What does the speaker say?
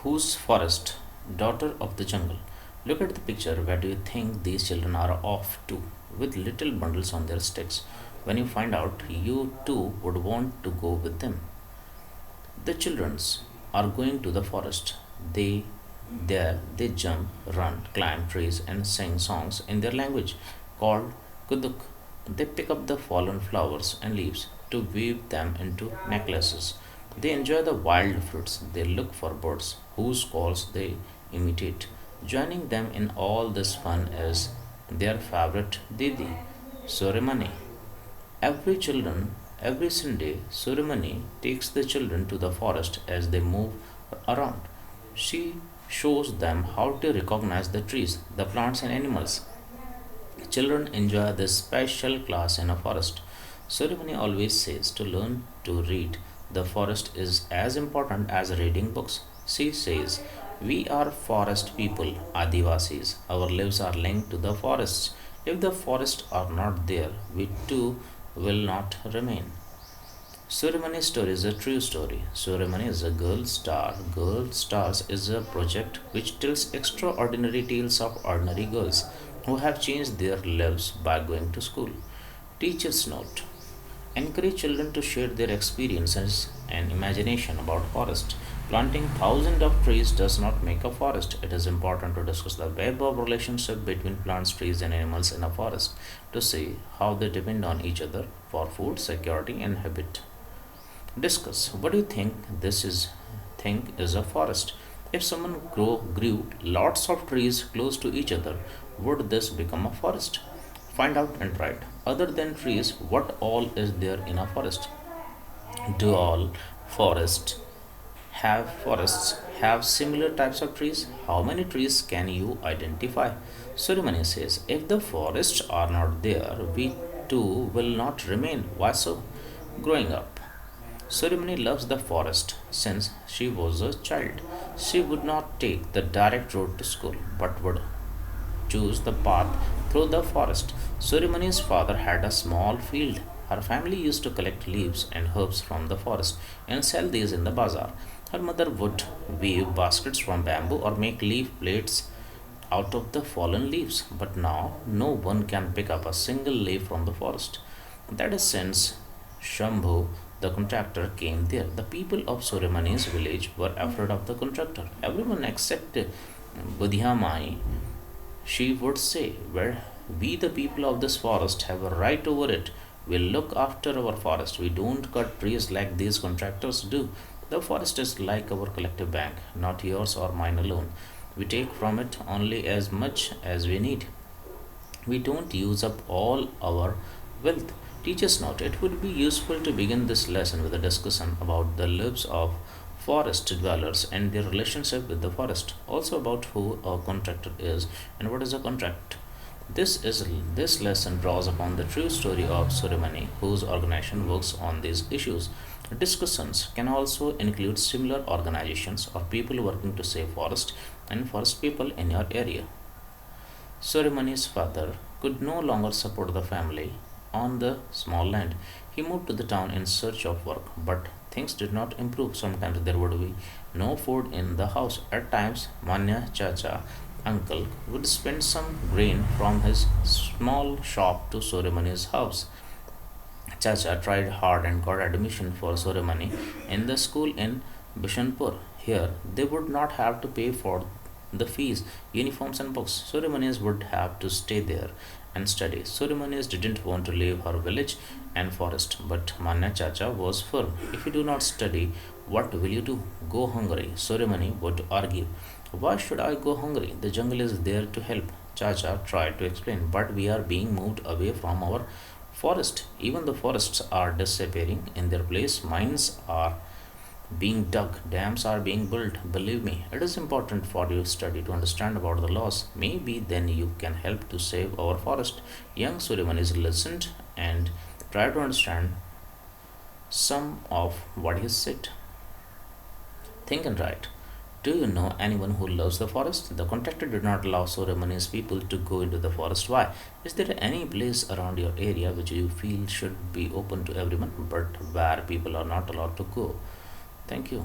Whose forest? Daughter of the jungle. Look at the picture. Where do you think these children are off to? With little bundles on their sticks. When you find out, you too would want to go with them. The childrens are going to the forest. They jump, run, climb trees and sing songs in their language called kuduk. They pick up the fallen flowers and leaves to weave them into necklaces. They enjoy the wild fruits. They look for birds whose calls they imitate. Joining them in all this fun is their favorite Didi, Sorimani. Every Sunday, Surumani takes the children to the forest as they move around. She shows them how to recognize the trees, the plants, and animals. Children enjoy this special class in a forest. Surumani always says to learn to read. The forest is as important as reading books. She says, we are forest people, Adivasis. Our lives are linked to the forests. If the forests are not there, we too will not remain. Suremani's story is a true story. Suremani is a girl star. Girl Stars is a project which tells extraordinary tales of ordinary girls who have changed their lives by going to school. Teacher's note: encourage children to share their experiences and imagination about forest. Planting thousands of trees does not make a forest. It is important to discuss the web of relationship between plants, trees, and animals in a forest to see how they depend on each other for food, security, and habit. Discuss what do you think is a forest? If someone grew lots of trees close to each other, would this become a forest? Find out and write. Other than trees, what all is there in a forest? Do all forests forests have similar types of trees? How many trees can you identify? Surumani says, if the forests are not there, we too will not remain. Why so? Growing up, Surumani loves the forest since she was a child. She would not take the direct road to school, but would choose the path through the forest. Surumani's father had a small field. Her family used to collect leaves and herbs from the forest and sell these in the bazaar. Her mother would weave baskets from bamboo or make leaf plates out of the fallen leaves. But now, no one can pick up a single leaf from the forest. That is since Shambhu, the contractor, came there. The people of Suremani's village were afraid of the contractor. Everyone except Budhyamai, she would say, well, we the people of this forest have a right over it. We look after our forest. We don't cut trees like these contractors do. The forest is like our collective bank, not yours or mine alone. We take from it only as much as we need. We don't use up all our wealth. Teachers note it would be useful to begin this lesson with a discussion about the lives of forest dwellers and their relationship with the forest, also about who a contractor is and what is a contract. This lesson draws upon the true story of Suremani, whose organization works on these issues. Discussions can also include similar organizations or people working to save forest and forest people in your area. Suremani's father could no longer support the family on the small land. He moved to the town in search of work, but things did not improve. Sometimes there would be no food in the house. At times, Manya Chacha, uncle, would spend some grain from his small shop to Suremani's house. Chacha tried hard and got admission for Suremani in the school in Bishanpur. Here, they would not have to pay for the fees, uniforms, and books. Suremanis would have to stay there and study. Suremanis didn't want to leave her village and forest, but Manya Chacha was firm. If you do not study, what will you do? Go hungry. Suremani would argue. Why should I go hungry? The jungle is there to help. Chacha tried to explain, but we are being moved away from our forest. Even the forests are disappearing in their place. Mines are being dug, dams are being built. Believe me, it is important for you to study to understand about the laws. Maybe then you can help to save our forest. Young Suremanis listened and tried to understand some of what he said. Think and write. Do you know anyone who loves the forest? The contractor did not allow Suremani's people to go into the forest. Why? Is there any place around your area which you feel should be open to everyone, but where people are not allowed to go? Thank you.